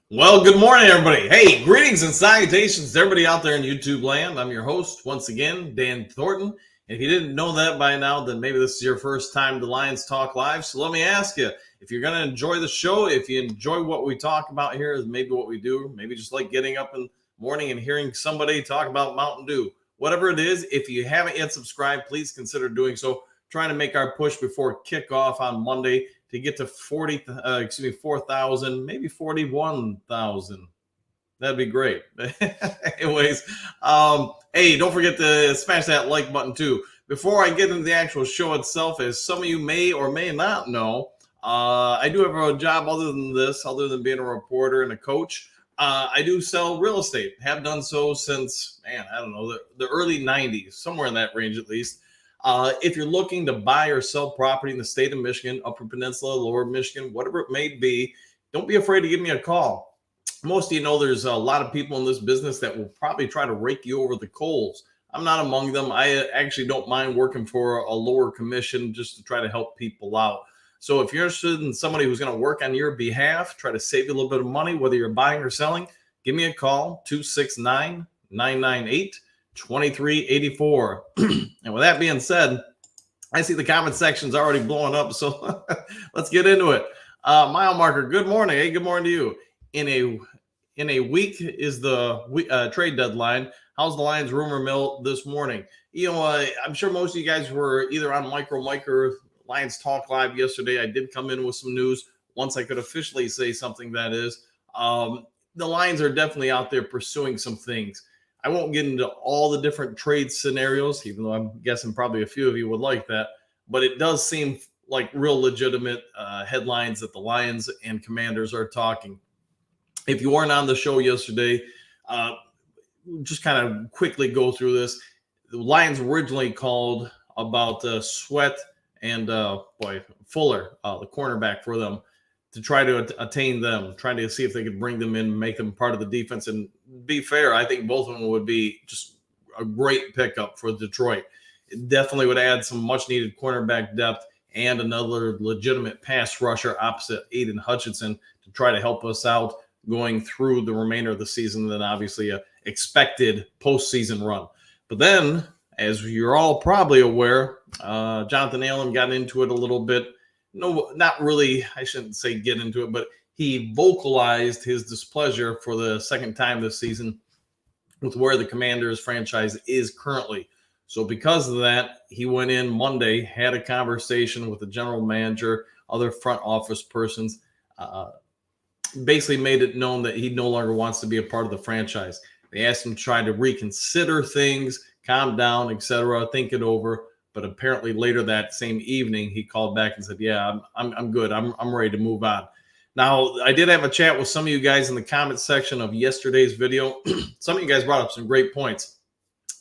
Well, good morning, everybody. Hey, greetings and salutations to everybody out there in YouTube land. I'm your host, once again, Dan Thornton. And if you didn't know that by now, then maybe this is your first time to Lions Talk Live. So let me ask you, if you're going to enjoy the show, if you enjoy what we talk about here, is maybe what we do, maybe just like getting up in the morning and hearing somebody talk about Mountain Dew, whatever it is, if you haven't yet subscribed, please consider doing so. Trying to make our push before kickoff on Monday to get to 4,000, maybe 41,000. That'd be great. Anyways, hey, don't forget to smash that like button too. Before I get into the actual show itself, as some of you may or may not know, I do have a job other than this, other than being a reporter and a coach. I do sell real estate, have done so since, I don't know, the early 90s, somewhere in that range at least. If you're looking to buy or sell property in the state of Michigan, Upper Peninsula, Lower Michigan, whatever it may be, don't be afraid to give me a call. Most of you know there's a lot of people in this business that will probably try to rake you over the coals. I'm not among them. I actually don't mind working for a lower commission just to try to help people out. So if you're interested in somebody who's going to work on your behalf, try to save you a little bit of money, whether you're buying or selling, give me a call, 269-998-2384. And with that being said, I see the comment section's already blowing up, so let's get into it. Mile marker, good morning. Hey, good morning to you. In a week is the trade deadline. How's the Lions rumor mill this morning? You know, I'm sure most of you guys were either on Mike or Lions Talk Live yesterday. I did come in with some news once I could officially say something, that is. The Lions are definitely out there pursuing some things. I won't get into all the different trade scenarios, even though I'm guessing probably a few of you would like that. But it does seem like real legitimate headlines that the Lions and Commanders are talking. If you weren't on the show yesterday, just kind of quickly go through this. The Lions originally called about Sweat and Fuller, the cornerback for them, to try to attain them, trying to see if they could bring them in, make them part of the defense. And be fair, I think both of them would be just a great pickup for Detroit. It definitely would add some much needed cornerback depth and another legitimate pass rusher opposite Aiden Hutchinson to try to help us out going through the remainder of the season, and then obviously a expected postseason run. But then, as you're all probably aware, Jonathan Allen got into it a little bit. No, not really. I shouldn't say get into it, but he vocalized his displeasure for the second time this season with where the Commanders franchise is currently. So because of that, he went in Monday, had a conversation with the general manager, other front office persons, basically made it known that he no longer wants to be a part of the franchise. They asked him to try to reconsider things, calm down, etc., think it over. But apparently later that same evening, he called back and said, yeah, I'm good. I'm ready to move on. Now, I did have a chat with some of you guys in the comment section of yesterday's video. Some of you guys brought up some great points.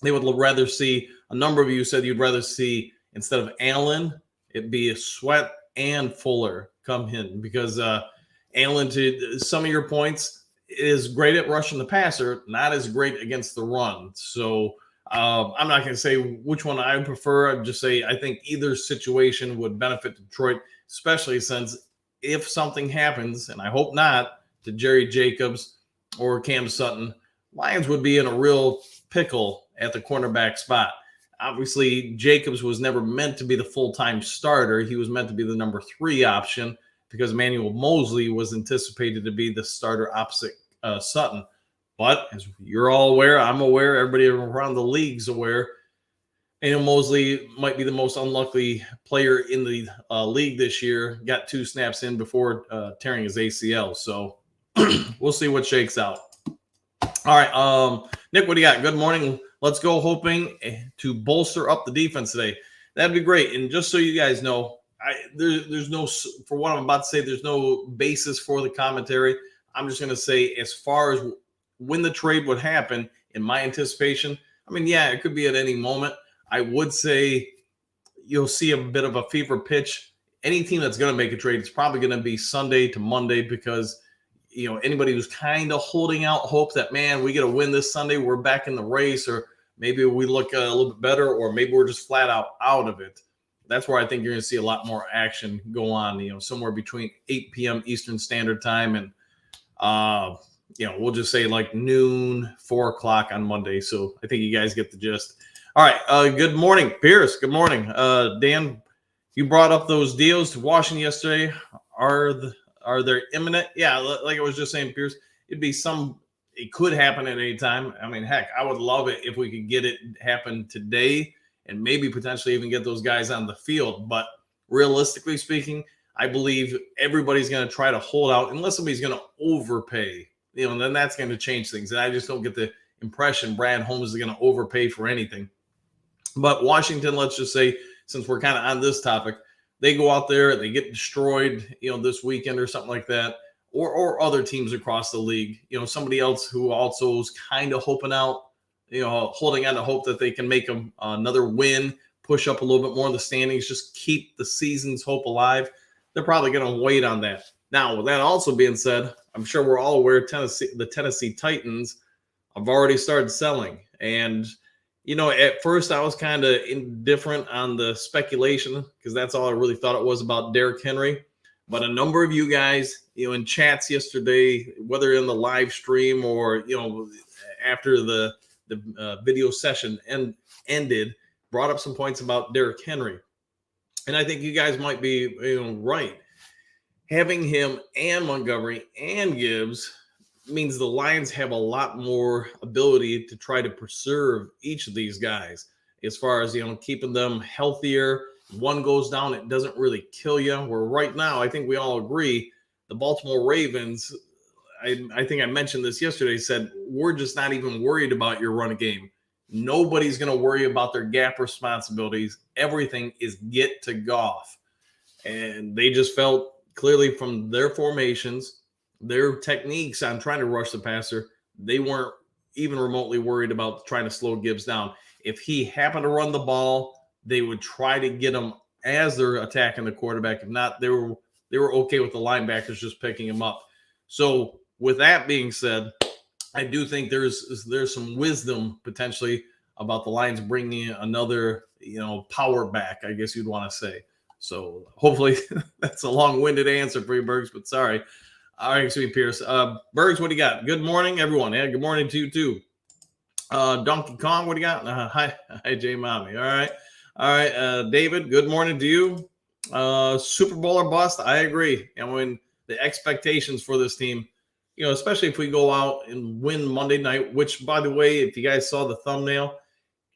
They would rather see, a number of you said you'd rather see, instead of Allen, it be a Sweat and Fuller come in, because Allen, to some of your points, is great at rushing the passer, not as great against the run. So I'm not going to say which one I prefer. I'd just say I think either situation would benefit Detroit, especially since if something happens, and I hope not, to Jerry Jacobs or Cam Sutton, Lions would be in a real pickle at the cornerback spot. Obviously, Jacobs was never meant to be the full-time starter. He was meant to be the number 3 option because Emmanuel Mosley was anticipated to be the starter opposite Sutton. But as you're all aware, I'm aware, everybody around the league's aware, Emmanuel Mosley might be the most unlucky player in the league this year. Got 2 snaps in before tearing his ACL. So we'll see what shakes out. All right, Nick, what do you got? Good morning. Let's go hoping to bolster up the defense today. That'd be great. And just so you guys know, there's no, for what I'm about to say, there's no basis for the commentary. I'm just going to say, as far as when the trade would happen, in my anticipation, I mean, yeah, it could be at any moment. I would say you'll see a bit of a fever pitch. Any team that's going to make a trade, it's probably going to be Sunday to Monday, because you know, anybody who's kind of holding out hope that, man, we get a win this Sunday, we're back in the race, or maybe we look a little bit better, or maybe we're just flat out of it. That's where I think you're going to see a lot more action go on, you know, somewhere between 8 p.m. Eastern Standard Time and We'll just say like noon, 4 o'clock on Monday. So I think you guys get the gist. All right. Good morning, Pierce. Good morning. Dan, you brought up those deals to Washington yesterday. Are they imminent? Yeah, like I was just saying, Pierce, it could happen at any time. I mean, heck, I would love it if we could get it happen today and maybe potentially even get those guys on the field. But realistically speaking, I believe everybody's going to try to hold out unless somebody's going to overpay. And then that's going to change things. And I just don't get the impression Brad Holmes is going to overpay for anything. But Washington, let's just say, since we're kind of on this topic, they go out there, they get destroyed, this weekend or something like that, or other teams across the league. Somebody else who also is kind of hoping out, holding on to hope that they can make another win, push up a little bit more in the standings, just keep the season's hope alive. They're probably going to wait on that. Now, with that also being said, I'm sure we're all aware the Tennessee Titans have already started selling. And, at first I was kind of indifferent on the speculation because that's all I really thought it was about Derrick Henry. But a number of you guys, in chats yesterday, whether in the live stream or, after the video session ended, brought up some points about Derrick Henry. And I think you guys might be right. Having him and Montgomery and Gibbs means the Lions have a lot more ability to try to preserve each of these guys as far as, keeping them healthier. One goes down, it doesn't really kill you. Where right now, I think we all agree, the Baltimore Ravens, I think I mentioned this yesterday, said, we're just not even worried about your run game. Nobody's going to worry about their gap responsibilities. Everything is get to Goff. And they just felt clearly from their formations, their techniques on trying to rush the passer, they weren't even remotely worried about trying to slow Gibbs down. If he happened to run the ball, they would try to get him as they're attacking the quarterback. If not, they were okay with the linebackers just picking him up. So with that being said, I do think there's some wisdom potentially about the Lions bringing another, power back, I guess you'd want to say. So hopefully that's a long-winded answer for you, Bergs, but sorry. All right, excuse me, Pierce. Bergs, what do you got? Good morning, everyone. Yeah, good morning to you too. Donkey Kong, what do you got? Hi, J Mommy. All right, David. Good morning to you. Super Bowl or bust? I agree. And when the expectations for this team, especially if we go out and win Monday night. Which, by the way, if you guys saw the thumbnail,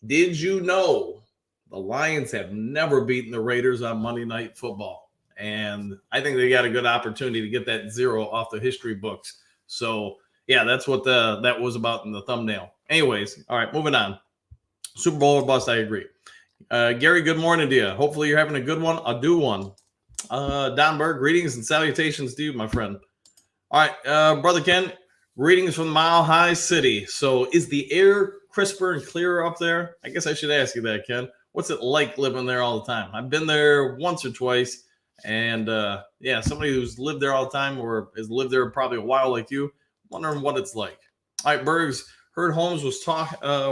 did you know the Lions have never beaten the Raiders on Monday Night Football? And I think they got a good opportunity to get that 0 off the history books. So, yeah, that's what that was about in the thumbnail. Anyways, all right, moving on. Super Bowl or bust, I agree. Gary, good morning to you. Hopefully you're having a good one. I'll do one. Don Berg, greetings and salutations to you, my friend. All right, Brother Ken, greetings from Mile High City. So is the air crisper and clearer up there? I guess I should ask you that, Ken. What's it like living there all the time? I've been there once or twice. And, somebody who's lived there all the time or has lived there probably a while like you, wondering what it's like. All right, Bergs, heard Holmes was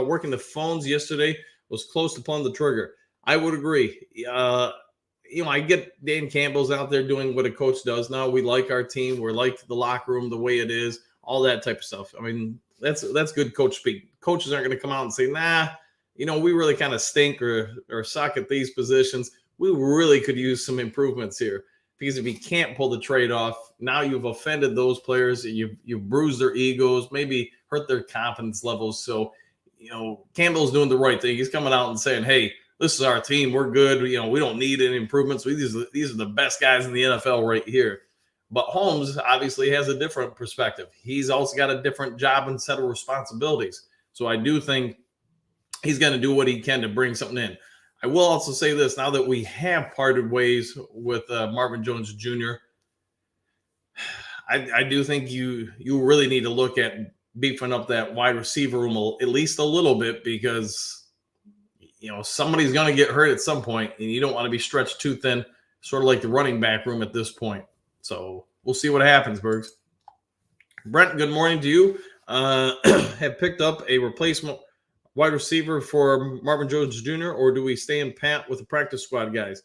working the phones yesterday, was close to pulling the trigger. I would agree. I get Dan Campbell's out there doing what a coach does. Now we like our team. We're like the locker room the way it is, all that type of stuff. I mean, that's good coach speak. Coaches aren't going to come out and say, nah, we really kind of stink or suck at these positions. We really could use some improvements here, because if you can't pull the trade off, now you've offended those players. You've bruised their egos, maybe hurt their confidence levels. So, Campbell's doing the right thing. He's coming out and saying, hey, this is our team. We're good. We don't need any improvements. These are the best guys in the NFL right here. But Holmes obviously has a different perspective. He's also got a different job and set of responsibilities. So I do think he's going to do what he can to bring something in. I will also say this, now that we have parted ways with Marvin Jones Jr., I do think you really need to look at beefing up that wide receiver room at least a little bit, because, somebody's going to get hurt at some point, and you don't want to be stretched too thin, sort of like the running back room at this point. So we'll see what happens, Bergs. Brent, good morning to you. Have picked up a replacement wide receiver for Marvin Jones Jr., or do we stay in pat with the practice squad guys?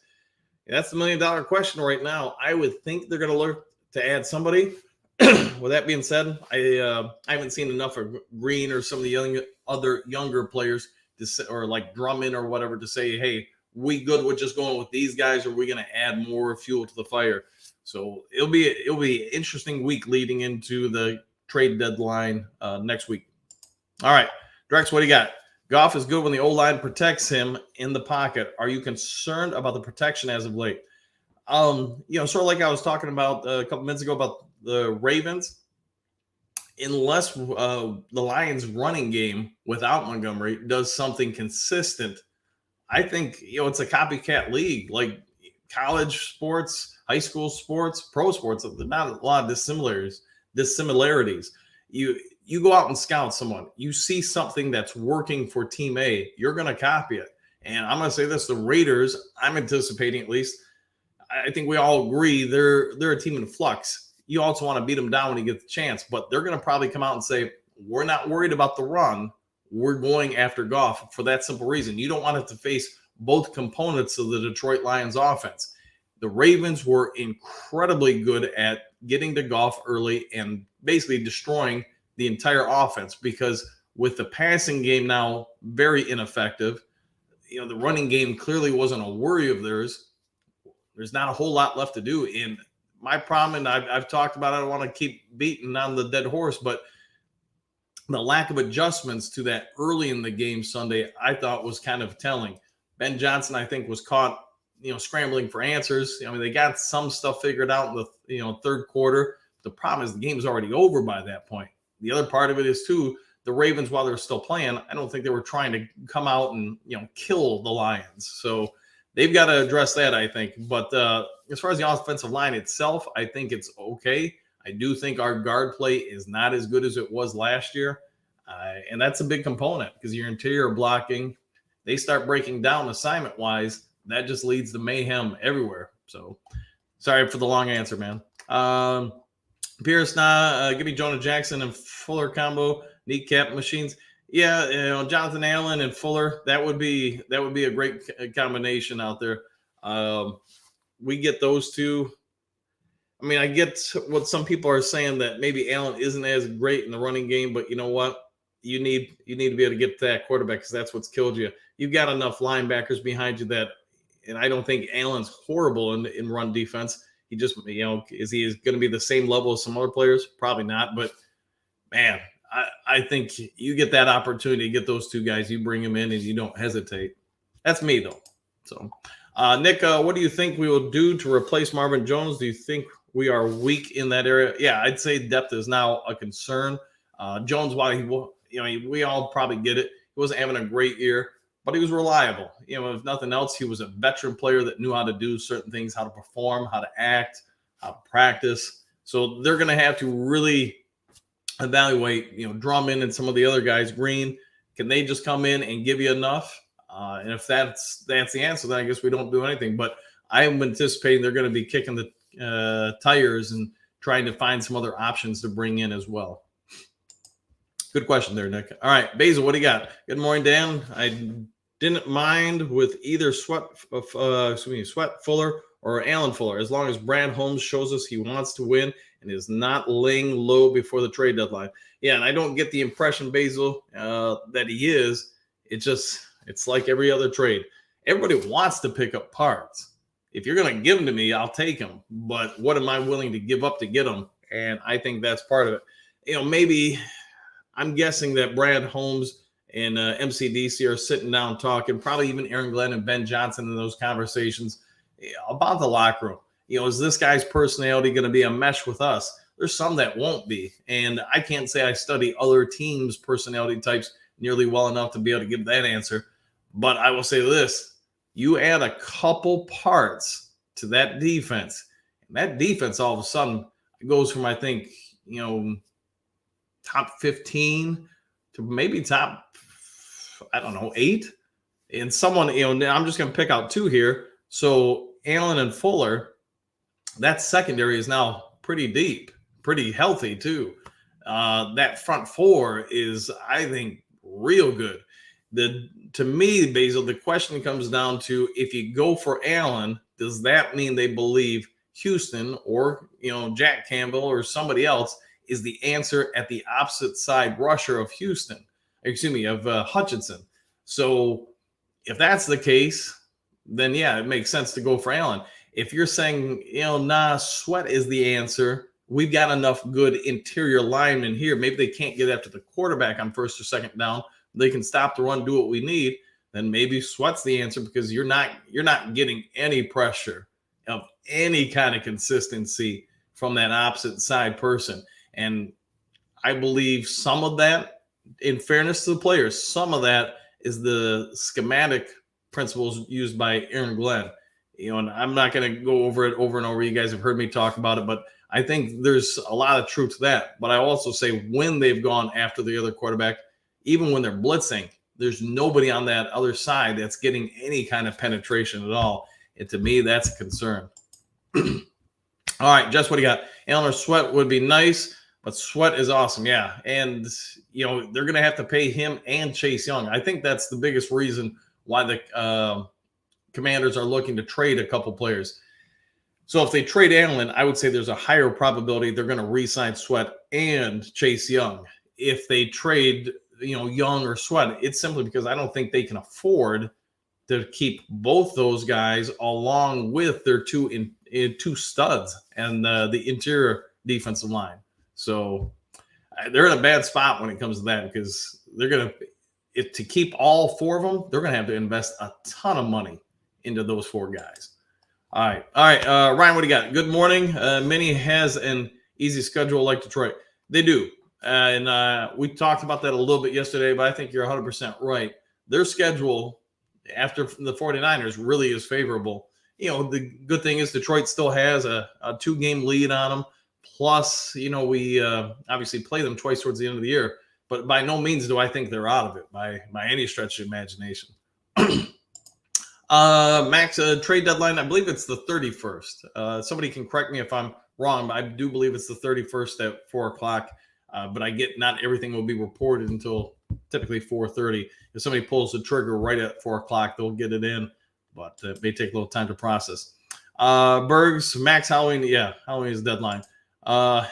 And that's the $1 million question right now. I would think they're going to look to add somebody. With that being said, I haven't seen enough of Green or some of the other younger players to say, or like Drummond or whatever, to say, hey, we good with just going with these guys, or are we going to add more fuel to the fire? So it'll be an interesting week leading into the trade deadline next week. All right, Drex, what do you got? Goff is good when the O-line protects him in the pocket. Are you concerned about the protection as of late? Sort of like I was talking about a couple minutes ago about the Ravens. Unless the Lions' running game without Montgomery does something consistent, I think it's a copycat league. Like college sports, high school sports, pro sports. There's not a lot of dissimilarities. You go out and scout someone. You see something that's working for Team A, you're going to copy it. And I'm going to say this: the Raiders, I'm anticipating at least. I think we all agree they're a team in flux. You also want to beat them down when you get the chance, but they're going to probably come out and say, we're not worried about the run. We're going after Goff for that simple reason. You don't want it to face both components of the Detroit Lions offense. The Ravens were incredibly good at getting to Goff early and basically destroying the entire offense, because with the passing game now very ineffective, the running game clearly wasn't a worry of theirs. There's not a whole lot left to do. And my problem, and I've talked about it, I don't want to keep beating on the dead horse, but the lack of adjustments to that early in the game Sunday, I thought was kind of telling. Ben Johnson, I think, was caught, scrambling for answers. They got some stuff figured out in the, third quarter. The problem is the game's already over by that point. The other part of it is, too, the Ravens, while they're still playing, I don't think they were trying to come out and, kill the Lions. So they've got to address that, I think. But as far as the offensive line itself, I think it's okay. I do think our guard play is not as good as it was last year. And that's a big component, because your interior blocking, they start breaking down assignment-wise. That just leads to mayhem everywhere. So sorry for the long answer, man. Pierce, give me Jonah Jackson and Fuller combo, kneecap machines. Yeah, Jonathan Allen and Fuller, that would be a great combination out there. We get those two. I get what some people are saying, that maybe Allen isn't as great in the running game, but you know what? You need to be able to get to that quarterback, because that's what's killed you. You've got enough linebackers behind you that, and I don't think Allen's horrible in run defense. He just, is he going to be the same level as some other players? Probably not. But man, I think you get that opportunity to get those two guys, you bring them in and you don't hesitate. That's me, though. So, Nick, what do you think we will do to replace Marvin Jones? Do you think we are weak in that area? Yeah, I'd say depth is now a concern. Jones, while we all probably get it, he wasn't having a great year, but he was reliable. If nothing else, he was a veteran player that knew how to do certain things, how to perform, how to act, how to practice. So they're going to have to really evaluate, Drummond and some of the other guys. Green, can they just come in and give you enough? And if that's the answer, then I guess we don't do anything. But I'm anticipating they're going to be kicking the tires and trying to find some other options to bring in as well. Good question there, Nick. All right, Basil, what do you got? Good morning, Dan. I didn't mind with either Sweat Fuller or Allen Fuller, as long as Brad Holmes shows us he wants to win and is not laying low before the trade deadline. Yeah, and I don't get the impression, Basil, that he is. It's like every other trade. Everybody wants to pick up parts. If you're going to give them to me, I'll take them. But what am I willing to give up to get them? And I think that's part of it. Maybe I'm guessing that Brad Holmes and MCDC are sitting down talking, probably even Aaron Glenn and Ben Johnson in those conversations about the locker room. Is this guy's personality going to be a mesh with us? There's some that won't be. And I can't say I study other teams' personality types nearly well enough to be able to give that answer. But I will say this: you add a couple parts to that defense, and that defense all of a sudden goes from, I think, top 15 to maybe top, 8. And someone, I'm just going to pick out two here. So Allen and Fuller, that secondary is now pretty deep, pretty healthy too. That front four is, I think, real good. To me, Basil, the question comes down to, if you go for Allen, does that mean they believe Houston or, Jack Campbell or somebody else is the answer at the opposite side rusher of Hutchinson. So if that's the case, then yeah, it makes sense to go for Allen. If you're saying, Sweat is the answer, we've got enough good interior linemen here. Maybe they can't get after the quarterback on first or second down. They can stop the run, do what we need. Then maybe Sweat's the answer because you're not getting any pressure of any kind of consistency from that opposite side person. And I believe some of that, in fairness to the players, some of that is the schematic principles used by Aaron Glenn. And I'm not going to go over it over and over. You guys have heard me talk about it, but I think there's a lot of truth to that. But I also say when they've gone after the other quarterback, even when they're blitzing, there's nobody on that other side that's getting any kind of penetration at all. And to me, that's a concern. All right, Jess, what do you got? Allen or Sweat would be nice, but Sweat is awesome. Yeah. And, they're going to have to pay him and Chase Young. I think that's the biggest reason why the Commanders are looking to trade a couple players. So if they trade Allen, I would say there's a higher probability they're going to re-sign Sweat and Chase Young. If they trade, Young or Sweat, it's simply because I don't think they can afford to keep both those guys along with their two studs and the interior defensive line. So they're in a bad spot when it comes to that because they're going to keep all four of them, they're going to have to invest a ton of money into those four guys. All right. Ryan, what do you got? Good morning. Minnie has an easy schedule like Detroit. They do. And we talked about that a little bit yesterday, but I think you're 100% right. Their schedule after the 49ers really is favorable. The good thing is Detroit still has a 2-game lead on them. Plus, we obviously play them twice towards the end of the year. But by no means do I think they're out of it by any stretch of imagination. Max, trade deadline, I believe it's the 31st. Somebody can correct me if I'm wrong, but I do believe it's the 31st at 4 o'clock. But I get not everything will be reported until typically 4:30. If somebody pulls the trigger right at 4 o'clock, they'll get it in, but it may take a little time to process. Bergs, Max, Halloween. Yeah, Halloween is deadline. Yeah.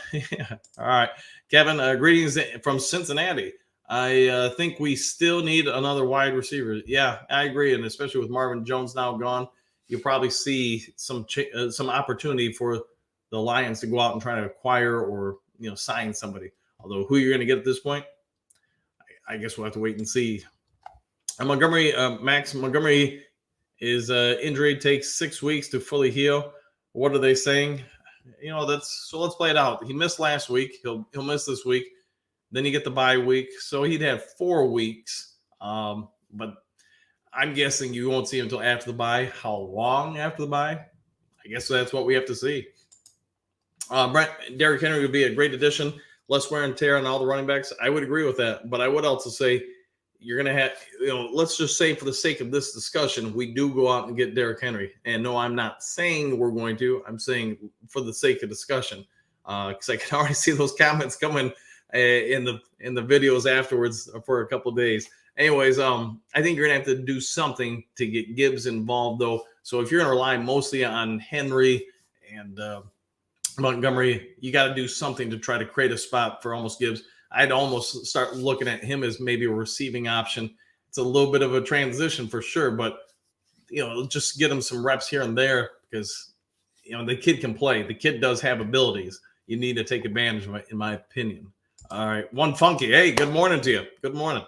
All right. Kevin, greetings from Cincinnati. I think we still need another wide receiver. Yeah, I agree. And especially with Marvin Jones now gone, you'll probably see some opportunity for the Lions to go out and try to acquire or, sign somebody. Although who you're going to get at this point, I guess we'll have to wait and see. And Montgomery, Max Montgomery, is injury takes 6 weeks to fully heal. What are they saying? So let's play it out. He missed last week. He'll miss this week. Then you get the bye week. So he'd have 4 weeks. But I'm guessing you won't see him until after the bye. How long after the bye? I guess that's what we have to see. Brent, Derrick Henry would be a great addition. Less wear and tear on all the running backs. I would agree with that. But I would also say you're going to have, let's just say for the sake of this discussion, we do go out and get Derrick Henry. And no, I'm not saying we're going to. I'm saying for the sake of discussion, because I can already see those comments coming in the videos afterwards for a couple of days. Anyways, I think you're going to have to do something to get Gibbs involved, though. So if you're going to rely mostly on Henry and Montgomery, you got to do something to try to create a spot for almost Gibbs. I'd almost start looking at him as maybe a receiving option. It's a little bit of a transition for sure, but, just get him some reps here and there because, the kid can play. The kid does have abilities. You need to take advantage of it, in my opinion. All right. One Funky. Hey, good morning to you. Good morning.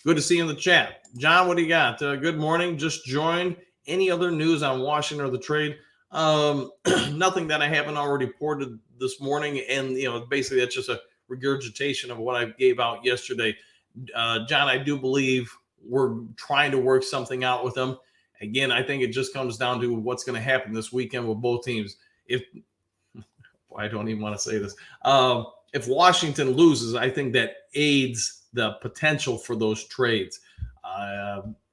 Good to see you in the chat. John, what do you got? Good morning. Just joined. Any other news on Washington or the trade? Nothing that I haven't already reported this morning. And, basically that's just a regurgitation of what I gave out yesterday. John, I do believe we're trying to work something out with them. Again, I think it just comes down to what's going to happen this weekend with both teams. I don't even want to say this. If Washington loses, I think that aids the potential for those trades.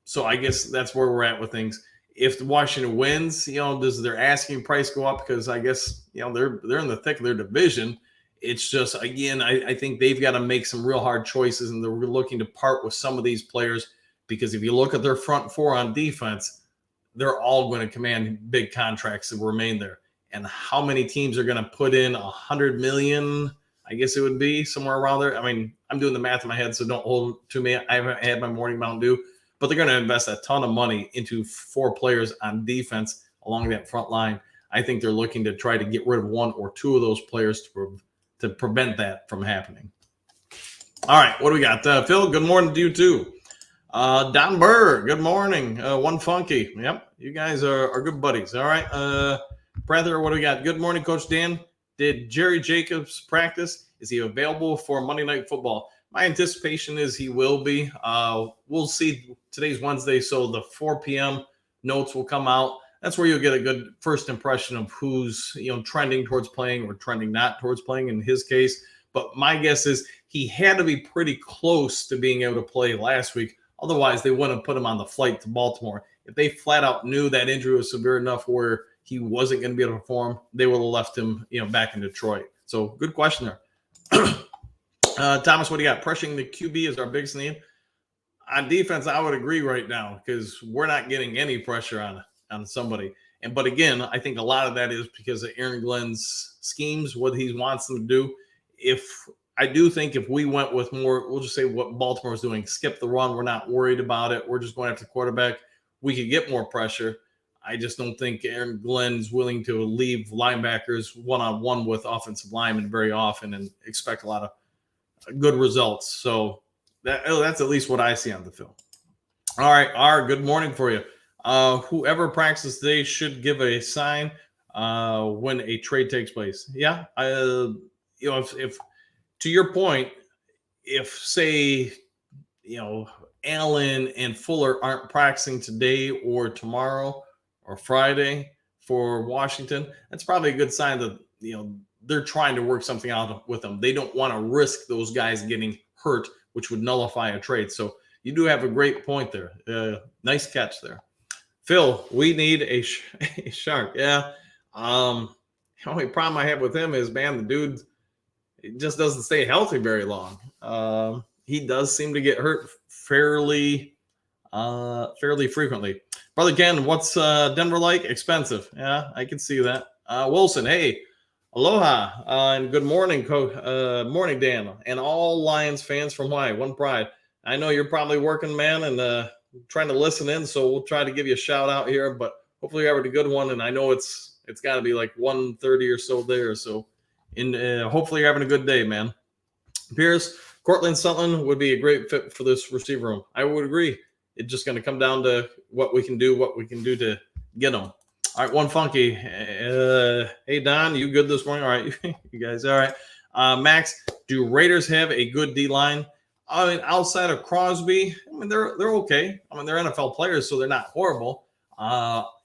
So I guess that's where we're at with things. If Washington wins, does their asking price go up? Because I guess, they're in the thick of their division. It's just, again, I think they've got to make some real hard choices, and they're looking to part with some of these players because if you look at their front four on defense, they're all going to command big contracts and remain there. and how many teams are going to put in 100 million. I guess it would be somewhere around there. I mean, I'm doing the math in my head, so don't hold to me. I haven't had my morning Mountain Dew, but they're going to invest a ton of money into 4 players on defense along that front line. I think they're looking to try to get rid of 1 or 2 of those players to prevent that from happening. All right, what do we got? Phil, good morning to you too. Don Burr, good morning. One Funky. Yep, you guys are good buddies. All right. Brother, what do we got? Good morning, Coach Dan. Did Jerry Jacobs practice? Is he available for Monday Night Football? My anticipation is he will be. We'll see. Today's Wednesday, so the 4 p.m. notes will come out. That's where you'll get a good first impression of who's trending towards playing or trending not towards playing in his case. But my guess is he had to be pretty close to being able to play last week. Otherwise, they wouldn't have put him on the flight to Baltimore. If they flat out knew that injury was severe enough where he wasn't going to be able to perform, they would have left him, back in Detroit. So good question there. Thomas, what do you got? Pressuring the QB is our biggest need. On defense, I would agree right now because we're not getting any pressure on somebody. But again, I think a lot of that is because of Aaron Glenn's schemes, what he wants them to do. I do think if we went with more, we'll just say what Baltimore's doing, skip the run. We're not worried about it. We're just going after the quarterback. We could get more pressure. I just don't think Aaron Glenn's willing to leave linebackers one-on-one with offensive linemen very often and expect a lot of good results. So that's at least what I see on the film. All right, R, good morning for you. Whoever practices today should give a sign when a trade takes place. Yeah, if to your point, if say, Allen and Fuller aren't practicing today or tomorrow or Friday for Washington, that's probably a good sign that, they're trying to work something out with them. They don't want to risk those guys getting hurt, which would nullify a trade. So you do have a great point there. Nice catch there. Phil, we need a shark. Yeah. The only problem I have with him is, man, the dude, it just doesn't stay healthy very long. He does seem to get hurt fairly frequently. Brother Ken, what's Denver like? Expensive. Yeah, I can see that. Wilson, hey, aloha, and good morning, morning, Dan, and all Lions fans from Hawaii. One pride. I know you're probably working, man, and trying to listen in, so we'll try to give you a shout out here. But hopefully you're having a good one, and I know it's got to be like 1:30 or so there. So. Hopefully you're having a good day, man. Pierce, Cortland Sutton would be a great fit for this receiver room. I would agree. It's just going to come down to what we can do to get them. All right, One Funky. Hey, Don, you good this morning? All right, you guys, all right. Max, do Raiders have a good D-line? I mean, outside of Crosby, they're okay. They're NFL players, so they're not horrible.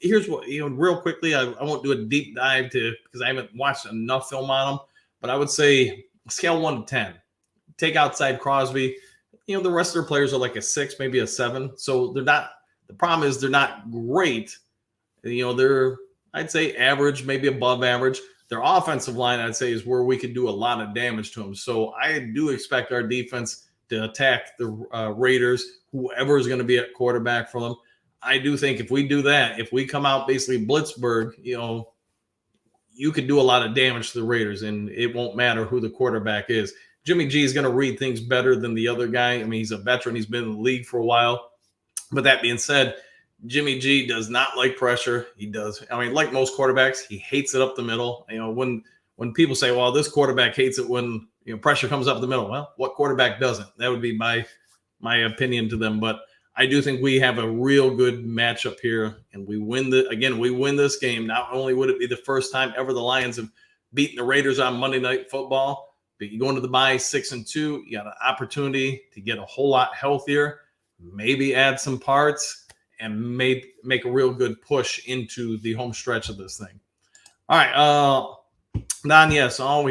Here's what, real quickly, I won't do a deep dive because I haven't watched enough film on them, but I would say scale 1 to 10. Take outside Crosby. The rest of their players are like a 6, maybe a 7. So they're not, the problem is they're not great. They're, I'd say average, maybe above average. Their offensive line, I'd say, is where we could do a lot of damage to them. So I do expect our defense to attack the Raiders, whoever is going to be at quarterback for them. I do think if we do that, if we come out basically Blitzburg, you could do a lot of damage to the Raiders, and it won't matter who the quarterback is. Jimmy G is going to read things better than the other guy. He's a veteran. He's been in the league for a while. But that being said, Jimmy G does not like pressure. He does. Like most quarterbacks, he hates it up the middle. When people say, well, this quarterback hates it when pressure comes up the middle. Well, what quarterback doesn't? That would be my opinion to them. But I do think we have a real good matchup here, and we win this game. Not only would it be the first time ever the Lions have beaten the Raiders on Monday Night Football, but you go into the bye 6-2, you got an opportunity to get a whole lot healthier, maybe add some parts, and make a real good push into the home stretch of this thing. All right, Don, yes, all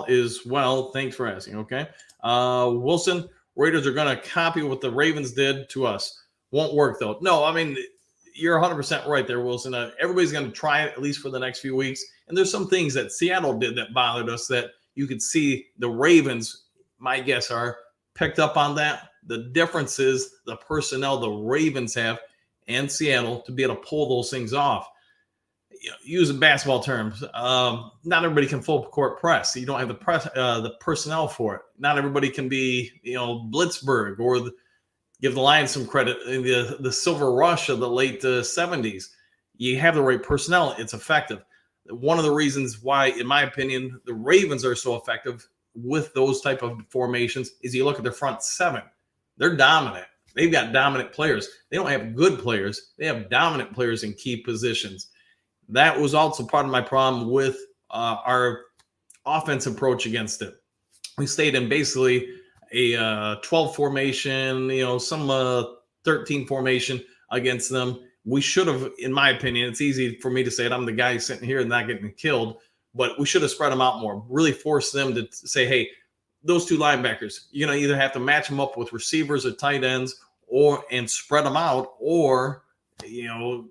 is well. Thanks for asking. Okay, Wilson. Raiders are going to copy what the Ravens did to us. Won't work, though. No, you're 100% right there, Wilson. Everybody's going to try it, at least for the next few weeks. And there's some things that Seattle did that bothered us that you could see the Ravens, my guess are, picked up on that. The difference is the personnel the Ravens have and Seattle to be able to pull those things off. use basketball terms. Not everybody can full court press. You don't have the personnel for it. Not everybody can be, Blitzberg or give the Lions some credit in the silver rush of the late 70s. You have the right personnel, it's effective. One of the reasons why, in my opinion, the Ravens are so effective with those type of formations is you look at their front seven. They're dominant. They've got dominant players. They don't have good players. They have dominant players in key positions. That was also part of my problem with our offense approach against it. We stayed in basically a 12 formation, some 13 formation against them. We should have, in my opinion, it's easy for me to say it. I'm the guy sitting here and not getting killed, but we should have spread them out more, really force them to say, hey, those two linebackers, you're going to either have to match them up with receivers or tight ends and spread them out, or, you're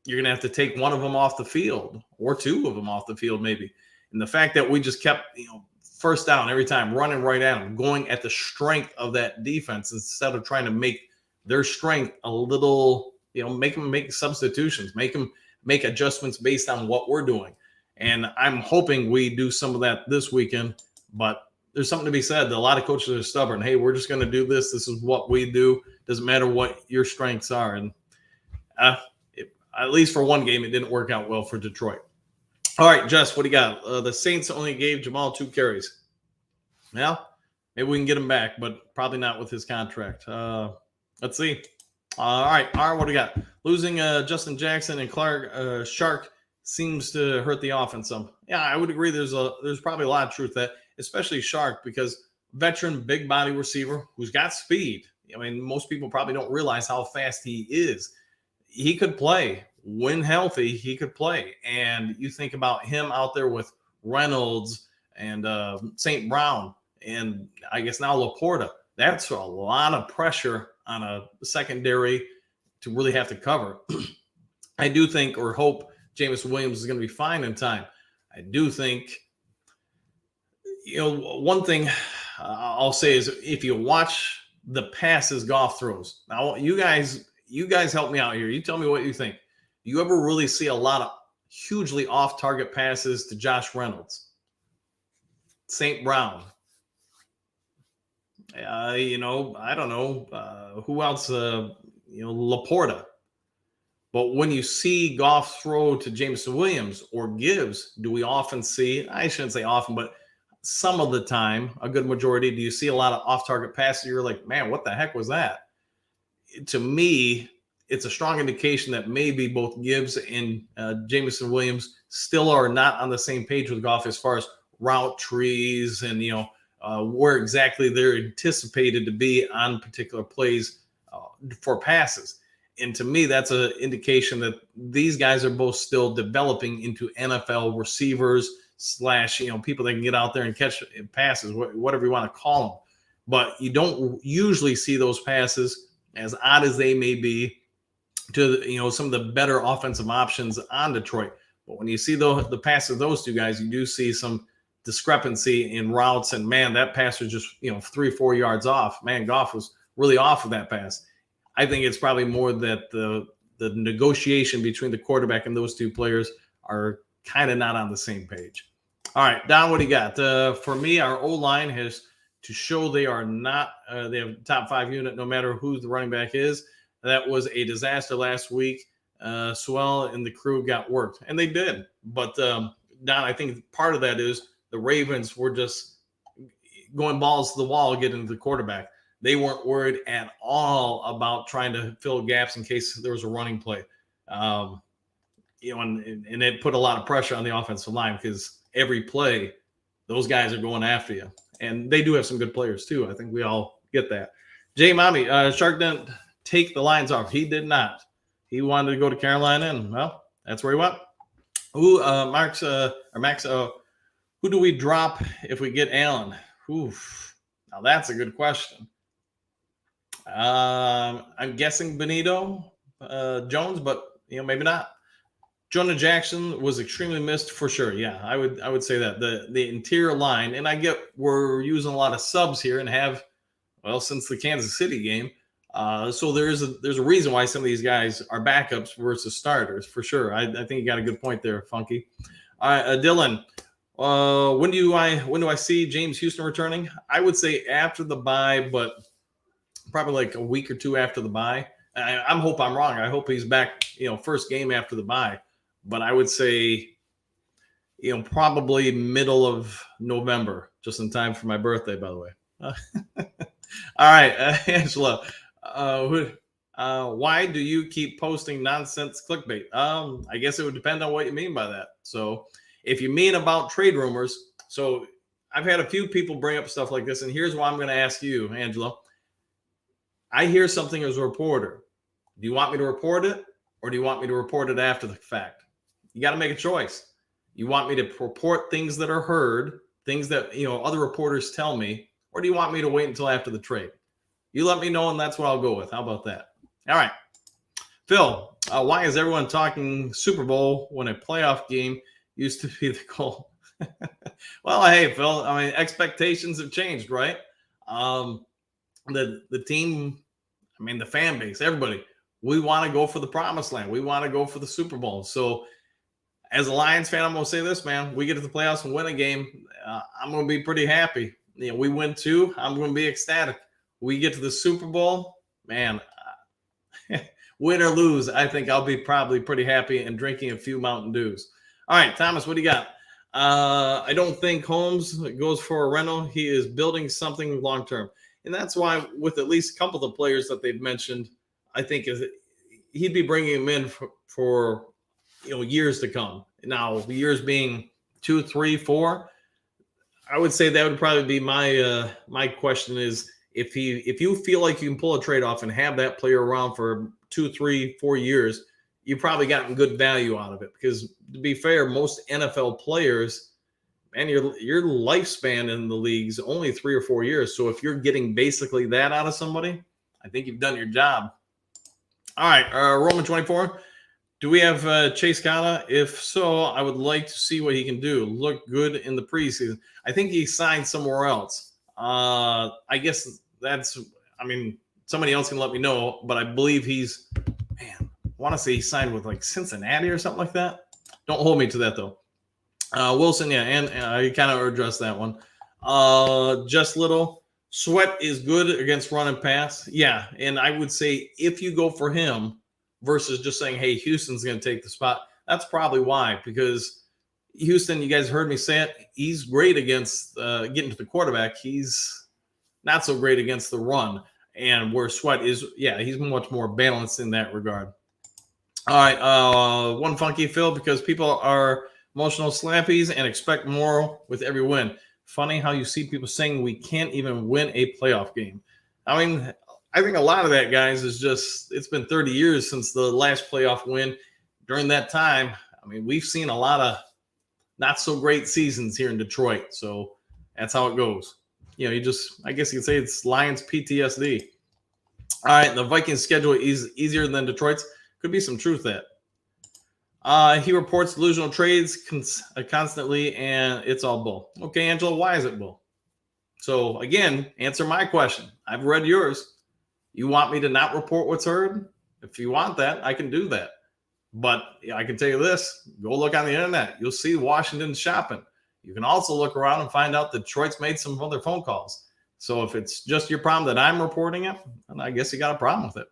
going to have to take one of them off the field or two of them off the field maybe. And the fact that we just kept, first down every time, running right at them, going at the strength of that defense instead of trying to make their strength a little, make them make substitutions, make them make adjustments based on what we're doing. And I'm hoping we do some of that this weekend, but there's something to be said. A lot of coaches are stubborn. Hey, we're just going to do this. This is what we do. Doesn't matter what your strengths are. And at least for one game, it didn't work out well for Detroit. All right, Jess, what do you got? The Saints only gave Jamal 2 carries. Well, maybe we can get him back, but probably not with his contract. Let's see. All right, what do you got? Losing Justin Jackson and Clark Shark seems to hurt the offense some. Yeah, I would agree. There's probably a lot of truth to that, especially Shark, because veteran, big body receiver who's got speed. I mean, most people probably don't realize how fast he is. He could play. When healthy, he could play. And you think about him out there with Reynolds and St. Brown and I guess now Laporta. That's a lot of pressure on a secondary to really have to cover. I do think or hope Jameson Williams is going to be fine in time. I do think, one thing I'll say is if you watch the passes Goff throws. Now, you guys help me out here. You tell me what you think. Do you ever really see a lot of hugely off-target passes to Josh Reynolds, St. Brown? I don't know who else. Laporta. But when you see Goff throw to Jameson Williams or Gibbs, do we often see? I shouldn't say often, but some of the time, a good majority, do you see a lot of off-target passes? You're like, man, what the heck was that? To me, it's a strong indication that maybe both Gibbs and Jameson Williams still are not on the same page with Goff as far as route trees and, where exactly they're anticipated to be on particular plays for passes. And to me, that's an indication that these guys are both still developing into NFL receivers / people that can get out there and catch passes, whatever you want to call them. But you don't usually see those passes, as odd as they may be, to some of the better offensive options on Detroit. But when you see the pass of those two guys, you do see some discrepancy in routes. And man, that pass was just 3-4 yards off. Man, Goff was really off of that pass. I think it's probably more that the negotiation between the quarterback and those two players are kind of not on the same page. All right, Don, what do you got? For me, our O-line has to show they are not they have top 5 unit no matter who the running back is. That was a disaster last week. Sewell and the crew got worked, and they did. But, Don, I think part of that is the Ravens were just going balls to the wall getting to the quarterback. They weren't worried at all about trying to fill gaps in case there was a running play. And it put a lot of pressure on the offensive line because every play, those guys are going after you. And they do have some good players, too. I think we all get that. Jay Mommy, Shark didn't take the lines off. He did not. He wanted to go to Carolina, and, well, that's where he went. Max, who do we drop if we get Allen? Oof. Now, that's a good question. I'm guessing Benito Jones, but maybe not. Jonah Jackson was extremely missed for sure. Yeah, I would say that the interior line, and I get we're using a lot of subs here and have, well, since the Kansas City game, So there's a reason why some of these guys are backups versus starters for sure. I think you got a good point there, Funky. All right, Dylan. When do I see James Houston returning? I would say after the bye, but probably like a week or two after the bye. I hope I'm wrong. I hope he's back, first game after the bye. But I would say, probably middle of November, just in time for my birthday, by the way. All right, Angela. Why do you keep posting nonsense clickbait? I guess it would depend on what you mean by that. So if you mean about trade rumors, so I've had a few people bring up stuff like this, and here's why I'm going to ask you, Angela. I hear something as a reporter. Do you want me to report it, or do you want me to report it after the fact? You got to make a choice. You want me to report things that are heard, things that other reporters tell me, or do you want me to wait until after the trade? You let me know, and that's what I'll go with. How about that? All right. Phil, why is everyone talking Super Bowl when a playoff game used to be the goal? Well, hey, Phil, I mean, expectations have changed, right? The team, I mean, the fan base, everybody, we want to go for the promised land. We want to go for the Super Bowl. So as a Lions fan, I'm going to say this, man. We get to the playoffs and win a game. I'm going to be pretty happy. We win 2. I'm going to be ecstatic. We get to the Super Bowl, man, win or lose, I think I'll be probably pretty happy and drinking a few Mountain Dews. All right, Thomas, what do you got? I don't think Holmes goes for a rental. He is building something long-term. And that's why with at least a couple of the players that they've mentioned, I think he'd be bringing him in for years to come. Now, the years being 2, 3, 4, I would say that would probably be my question is, if you feel like you can pull a trade off and have that player around for 2, 3, 4 years, you probably gotten good value out of it. Because to be fair, most NFL players, man, your lifespan in the league is only 3 or 4 years. So if you're getting basically that out of somebody, I think you've done your job. All right, Roman 24. Do we have Chase Kata? If so, I would like to see what he can do. Look good in the preseason. I think he signed somewhere else. I guess somebody else can let me know, but I believe I want to say he signed with like Cincinnati or something like that. Don't hold me to that though. Wilson, yeah, and I kind of addressed that one. Just little. Sweat is good against run and pass. Yeah, and I would say if you go for him versus just saying, hey, Houston's going to take the spot, that's probably why, because Houston, you guys heard me say it, he's great against getting to the quarterback. He's not so great against the run. And where Sweat is, he's much more balanced in that regard. All right, one Funky Phil, because people are emotional slappies and expect more with every win. Funny how you see people saying we can't even win a playoff game. I mean, I think a lot of that, guys, is just, it's been 30 years since the last playoff win. During that time, I mean, we've seen a lot of not so great seasons here in Detroit. So that's how it goes. I guess you could say it's Lions PTSD. All right, the Vikings schedule is easier than Detroit's. Could be some truth to that. He reports delusional trades constantly, and it's all bull. Okay, Angela, why is it bull? So again, answer my question. I've read yours. You want me to not report what's heard? If you want that, I can do that. But I can tell you this, go look on the internet. You'll see Washington shopping. You can also look around and find out Detroit's made some other phone calls. So if it's just your problem that I'm reporting it, then I guess you got a problem with it.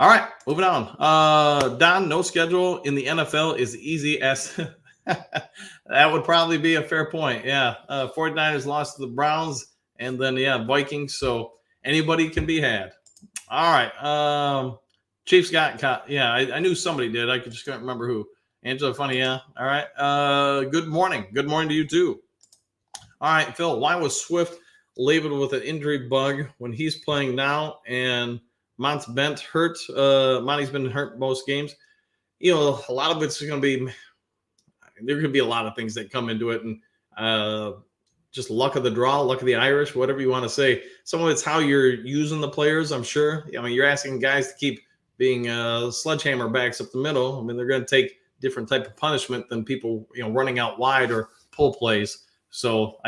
All right, moving on. Don, no schedule in the NFL is easy as that would probably be a fair point. Yeah, 49ers lost to the Browns and then, Vikings. So anybody can be had. All right. Chiefs got caught. Yeah, I knew somebody did. I just couldn't remember who. Angela, funny, yeah. All right. Good morning. Good morning to you too. All right, Phil, why was Swift labeled with an injury bug when he's playing now and Monty's been hurt most games? A lot of it's going to be, there could be a lot of things that come into it, and just luck of the draw, luck of the Irish, whatever you want to say. Some of it's how you're using the players, I'm sure. I mean, you're asking guys to keep being sledgehammer backs up the middle. I mean, they're going to take different type of punishment than people, running out wide or pull plays. So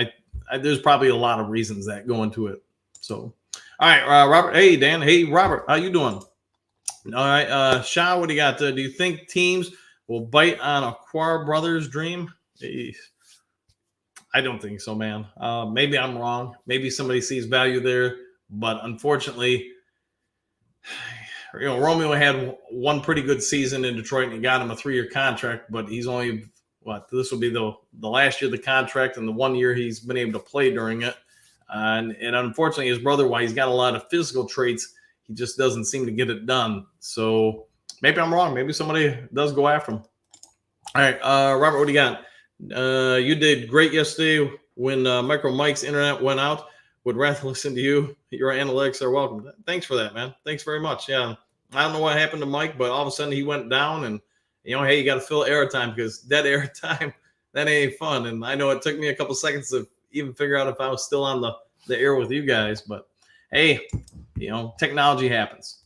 there's probably a lot of reasons that go into it. So, All right, Robert. Hey, Dan. Hey, Robert. How you doing? All right, Shaw, what do you got? Do you think teams will bite on a Quar Brothers dream? I don't think so, man. Maybe I'm wrong. Maybe somebody sees value there, but unfortunately, Romeo had one pretty good season in Detroit, and he got him a 3-year contract. But he's only this will be the last year of the contract, and the 1 year he's been able to play during it. And unfortunately, his brother, while he's got a lot of physical traits, he just doesn't seem to get it done. So maybe I'm wrong. Maybe somebody does go after him. All right, Robert, what do you got? You did great yesterday when Micro Mike's internet went out. Would rather listen to you. Your analytics are welcome. Thanks for that, man. Thanks very much. Yeah, I don't know what happened to Mike, but all of a sudden he went down, and hey, you got to fill airtime because dead airtime, that ain't fun. And I know it took me a couple seconds to even figure out if I was still on the air with you guys, but hey, technology happens.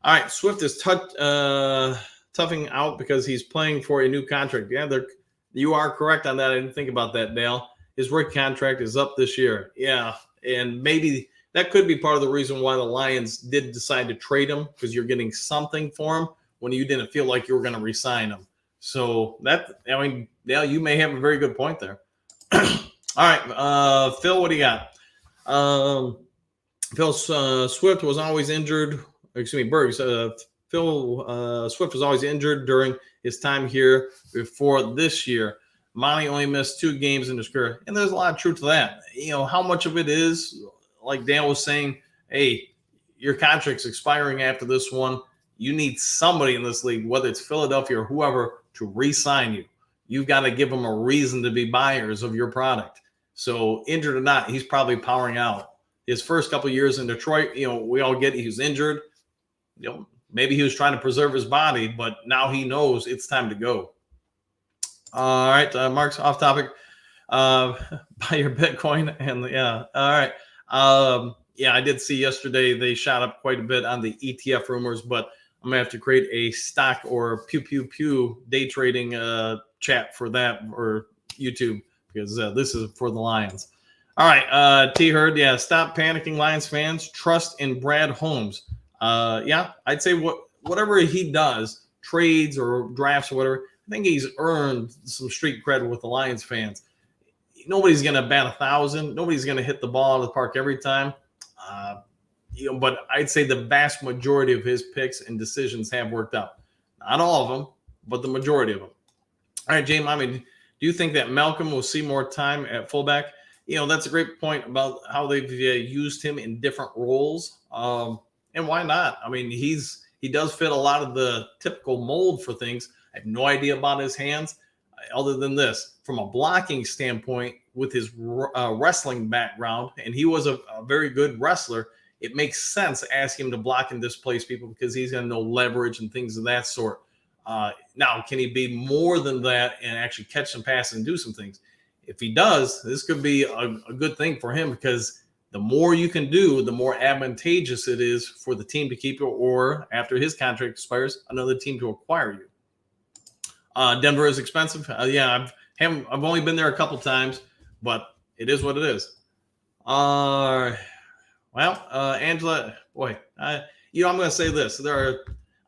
All right, Swift is toughing out because he's playing for a new contract. Yeah, you are correct on that. I didn't think about that, Dale. His rookie contract is up this year. Yeah, and maybe that could be part of the reason why the Lions did decide to trade him, because you're getting something for him when you didn't feel like you were going to re-sign him. So Dale, you may have a very good point there. All right, Phil, what do you got? Phil Swift was always injured. Excuse me, Bergs. Phil Swift was always injured during his time here before this year. Monty only missed 2 games in his career, and there's a lot of truth to that. How much of it is, like Dan was saying, hey, your contract's expiring after this one. You need somebody in this league, whether it's Philadelphia or whoever, to re-sign you. You've got to give them a reason to be buyers of your product. So injured or not, he's probably powering out. His first couple of years in Detroit, we all get he was injured. Maybe he was trying to preserve his body, but now he knows it's time to go. All right, Mark's off topic. Buy your Bitcoin, and yeah, all right. Yeah, I did see yesterday they shot up quite a bit on the ETF rumors, but I'm gonna have to create a stock or pew day trading chat for that or YouTube, because this is for the Lions. All right, T Hurd, yeah, stop panicking, Lions fans. Trust in Brad Holmes. Yeah, I'd say whatever he does, trades or drafts or whatever, I think he's earned some street cred with the Lions fans. Nobody's going to bat 1,000. Nobody's going to hit the ball out of the park every time. But I'd say the vast majority of his picks and decisions have worked out. Not all of them, but the majority of them. All right, James, do you think that Malcolm will see more time at fullback? That's a great point about how they've used him in different roles. And why not? He does fit a lot of the typical mold for things. I have no idea about his hands, other than this. From a blocking standpoint, with his wrestling background, and he was a very good wrestler, it makes sense to ask him to block and displace people because he's going to know leverage and things of that sort. Now, can he be more than that and actually catch some passes and do some things? If he does, this could be a good thing for him, because the more you can do, the more advantageous it is for the team to keep you, or after his contract expires, another team to acquire you. Denver is expensive. Yeah, I've only been there a couple times, but it is what it is. Angela, boy, I'm going to say this.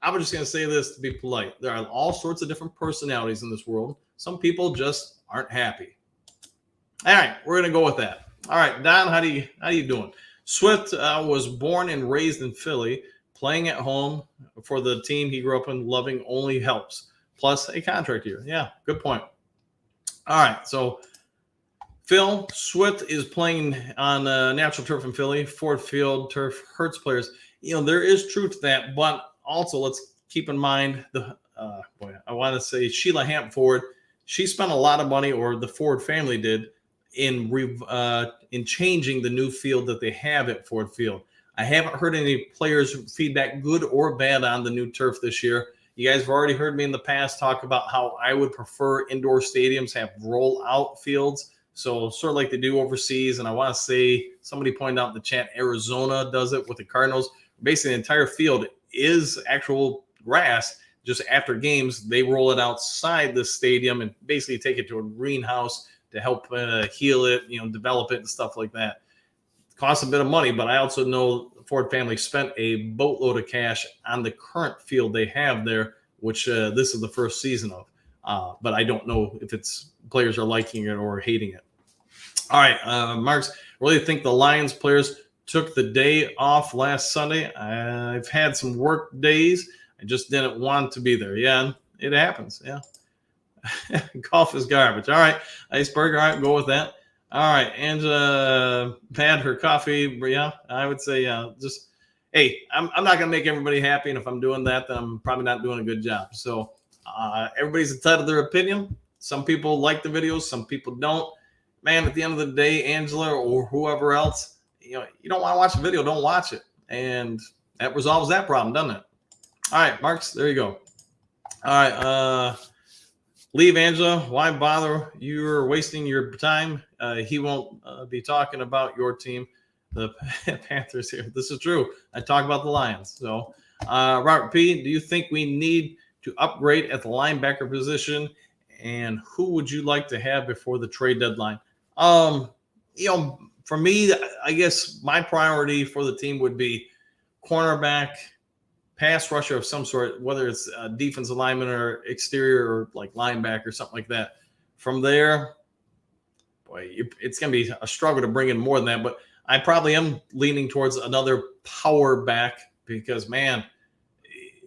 I'm just going to say this to be polite. There are all sorts of different personalities in this world. Some people just aren't happy. All right, we're going to go with that. All right, Don, how you doing? Swift was born and raised in Philly. Playing at home for the team he grew up in, loving only helps. Plus a contract year. Yeah, good point. All right, so Phil, Swift is playing on natural turf in Philly. Ford Field turf hurts players. There is truth to that, but also let's keep in mind I want to say Sheila Hampford. She spent a lot of money, or the Ford family did, in changing the new field that they have at Ford Field. I haven't heard any players' feedback, good or bad, on the new turf this year. You guys have already heard me in the past talk about how I would prefer indoor stadiums have roll-out fields, so sort of like they do overseas. And I want to say, somebody pointed out in the chat, Arizona does it with the Cardinals. Basically, the entire field is actual grass. Just after games, they roll it outside the stadium and basically take it to a greenhouse to help heal it, develop it and stuff like that. costs a bit of money, but I also know the Ford family spent a boatload of cash on the current field they have there, which this is the first season of. But I don't know if it's players are liking it or hating it. All right, Marks, really think the Lions players took the day off last Sunday. I've had some work days. I just didn't want to be there. Yeah, it happens. Yeah. Golf is garbage. All right, Iceberg. All right, go with that. All right, Angela had her coffee. Yeah, I would say just, hey, I'm not going to make everybody happy. And if I'm doing that, then I'm probably not doing a good job. So everybody's entitled to their opinion. Some people like the videos. Some people don't. Man, at the end of the day, Angela or whoever else, you don't want to watch the video, don't watch it. And that resolves that problem, doesn't it? All right, Marks, there you go. All right, leave Angela. Why bother? You're wasting your time. He won't be talking about your team, the Panthers here. This is true. I talk about the Lions. So, Robert P., do you think we need to upgrade at the linebacker position? And who would you like to have before the trade deadline? For me, I guess my priority for the team would be cornerback, pass rusher of some sort, whether it's a defensive lineman or exterior or like linebacker, something like that. From there, boy, it's going to be a struggle to bring in more than that. But I probably am leaning towards another power back because, man,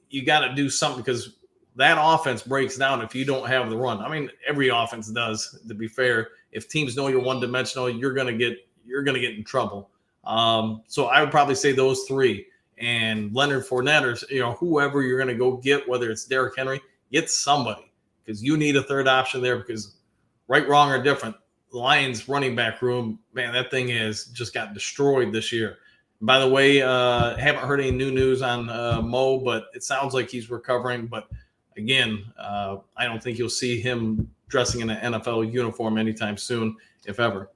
you got to do something because that offense breaks down if you don't have the run. I mean, every offense does, to be fair. If teams know you're one-dimensional, you're gonna get in trouble. So I would probably say those three. And Leonard Fournette or whoever you're gonna go get, whether it's Derrick Henry, get somebody because you need a third option there because right, wrong, or different, the Lions running back room, man, that thing has just got destroyed this year. By the way, haven't heard any new news on Mo, but it sounds like he's recovering. But again, I don't think you'll see him dressing in an NFL uniform anytime soon, if ever.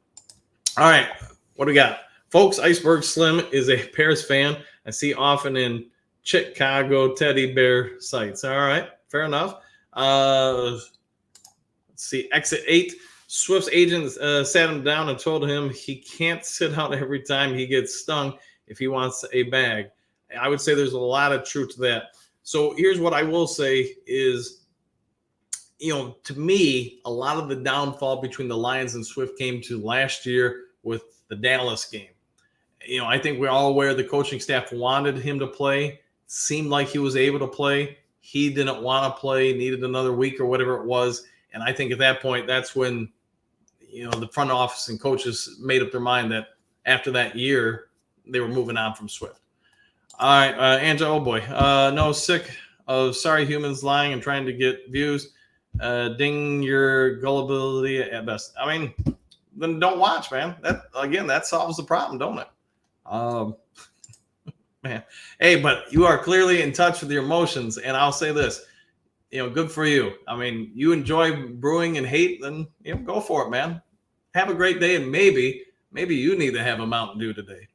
All right, what do we got? Folks, Iceberg Slim is a Bears fan. I see often in Chicago teddy bear sites. All right, fair enough. Let's see, exit 8. Swift's agent sat him down and told him he can't sit out every time he gets stung if he wants a bag. I would say there's a lot of truth to that. So here's what I will say is, to me, a lot of the downfall between the Lions and Swift came to last year with the Dallas game. I think we're all aware the coaching staff wanted him to play. Seemed like he was able to play. He didn't want to play, needed another week or whatever it was. And I think at that point, that's when, the front office and coaches made up their mind that after that year, they were moving on from Swift. All right, Angela, oh boy. No, sick of sorry humans lying and trying to get views. Ding your gullibility at best. I mean, then don't watch, man. That solves the problem, don't it? Man. Hey, but you are clearly in touch with your emotions, and I'll say this, good for you. I mean, you enjoy brewing and hate, then go for it, man. Have a great day, and maybe you need to have a Mountain Dew today.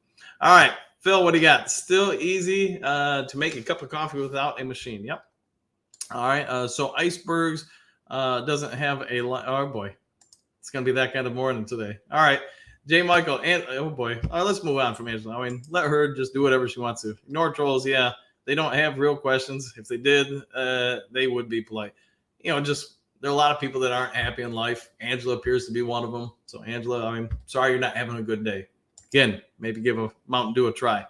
All right, Phil, what do you got? Still easy to make a cup of coffee without a machine. Yep. All right, so Icebergs doesn't have a oh boy, it's gonna be that kind of morning today. All right, J. Michael, and oh boy, let's move on from Angela. I mean, let her just do whatever she wants to. Ignore trolls. Yeah, they don't have real questions. If they did, they would be polite. Just there are a lot of people that aren't happy in life. Angela appears to be one of them. So Angela, I'm sorry you're not having a good day. Again, maybe give a Mountain Dew a try.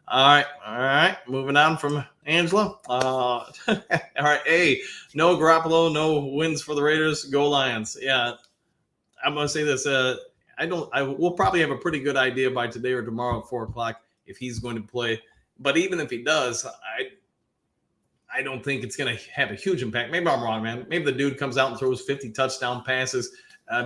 All right. Moving on from Angela. All right. Hey, no Garoppolo, no wins for the Raiders. Go Lions. Yeah, I'm gonna say this. We'll probably have a pretty good idea by today or tomorrow at 4:00 if he's going to play. But even if he does, I don't think it's going to have a huge impact. Maybe I'm wrong, man. Maybe the dude comes out and throws 50 touchdown passes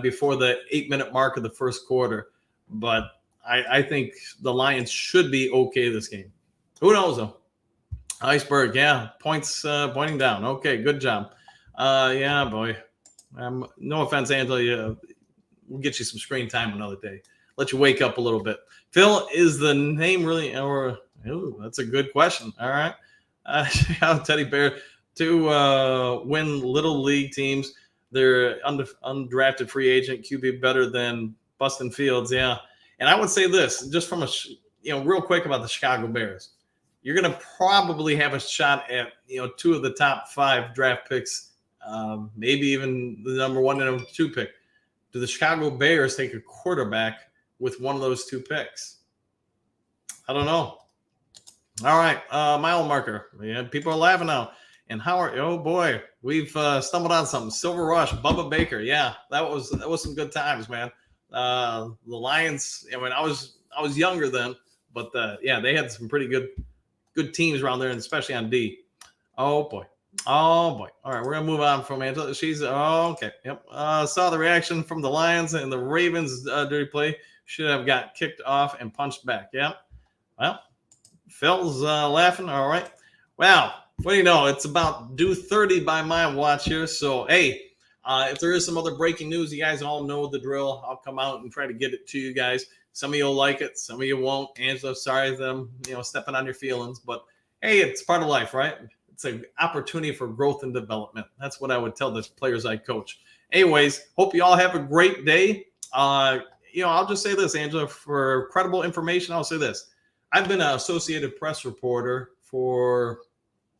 before the 8-minute mark of the first quarter. But I think the Lions should be okay this game. Who knows, though? Iceberg, yeah. Points pointing down. Okay, good job. Yeah, boy. No offense, Angela. We'll get you some screen time another day. Let you wake up a little bit. Phil, is the name really that's a good question. All right. Teddy Bear to win little league teams. They're undrafted free agent QB better than Bustin Fields. Yeah. And I would say this, just from real quick about the Chicago Bears. You're going to probably have a shot at, two of the top 5 draft picks, maybe even the number 1 and number 2 pick. Do the Chicago Bears take a quarterback with one of those 2 picks? I don't know. All right, mile marker. Yeah, people are laughing now. And oh boy, we've stumbled on something. Silver Rush, Bubba Baker. Yeah, that was some good times, man. The Lions. I mean, I was younger then, but yeah, they had some pretty good teams around there, and especially on D. Oh boy. All right, we're gonna move on from Angela. She's okay. Yep. Saw the reaction from the Lions and the Ravens dirty play. Should have got kicked off and punched back. Yeah. Well, Phil's laughing. All right. Well, what do you know? It's about due 30 by my watch here. So hey, if there is some other breaking news, you guys all know the drill. I'll come out and try to get it to you guys. Some of you'll like it, some of you won't. Angela, sorry them, stepping on your feelings, but hey, it's part of life, right? It's an opportunity for growth and development. That's what I would tell the players I coach. Anyways, hope you all have a great day. I'll just say this, Angela, for credible information, I'll say this. I've been an Associated Press reporter for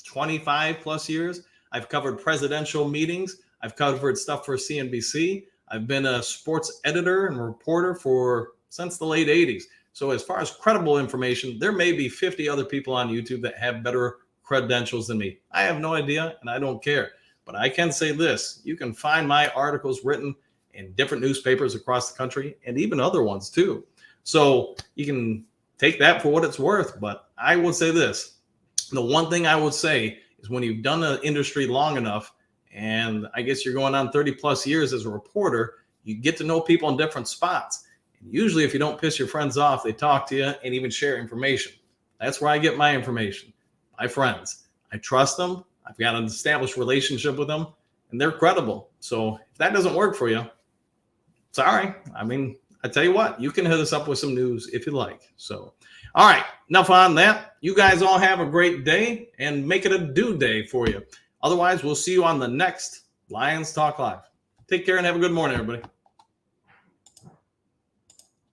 25 plus years. I've covered presidential meetings. I've covered stuff for CNBC. I've been a sports editor and reporter since the late 80s. So as far as credible information, there may be 50 other people on YouTube that have better credentials than me. I have no idea, and I don't care. But I can say this. You can find my articles written in different newspapers across the country and even other ones too. So you can take that for what it's worth. But I will say this. The one thing I would say is when you've done the industry long enough, and I guess you're going on 30 plus years as a reporter, you get to know people in different spots. And usually if you don't piss your friends off, they talk to you and even share information. That's where I get my information. My friends. I trust them. I've got an established relationship with them, and they're credible. So if that doesn't work for you, sorry. I mean, I tell you what, you can hit us up with some news if you like. So, all right, enough on that. You guys all have a great day and make it a due day for you. Otherwise, we'll see you on the next Lions Talk Live. Take care and have a good morning, everybody.